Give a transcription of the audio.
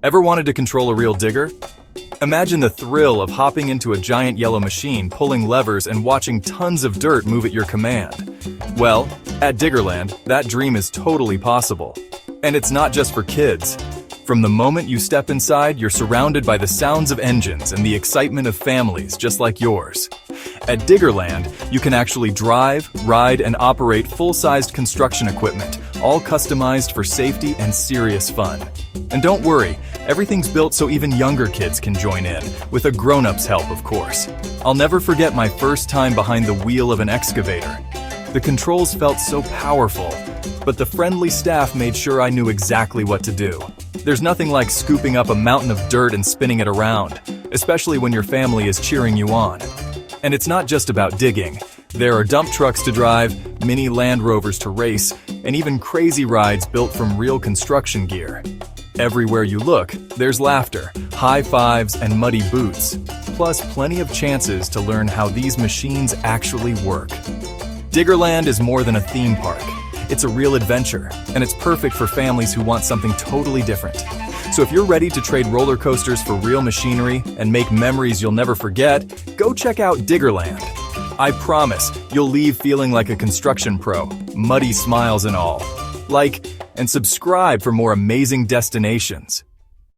Ever wanted to control a real digger? Imagine the thrill of hopping into a giant yellow machine, pulling levers, and watching tons of dirt move at your command. Well, at Diggerland, that dream is totally possible. And it's not just for kids. From the moment you step inside, you're surrounded by the sounds of engines and the excitement of families just like yours. At Diggerland, you can actually drive, ride, and operate full-sized construction equipment, all customized for safety and serious fun. And don't worry, everything's built so even younger kids can join in, with a grown-up's help, of course. I'll never forget my first time behind the wheel of an excavator. The controls felt so powerful, but the friendly staff made sure I knew exactly what to do. There's nothing like scooping up a mountain of dirt and spinning it around, especially when your family is cheering you on. And it's not just about digging. There are dump trucks to drive, mini Land Rovers to race, and even crazy rides built from real construction gear. Everywhere you look, there's laughter, high fives, and muddy boots, plus plenty of chances to learn how these machines actually work. Diggerland is more than a theme park. It's a real adventure, and it's perfect for families who want something totally different. So if you're ready to trade roller coasters for real machinery and make memories you'll never forget, go check out Diggerland. I promise you'll leave feeling like a construction pro, muddy smiles and all. Like and subscribe for more amazing destinations.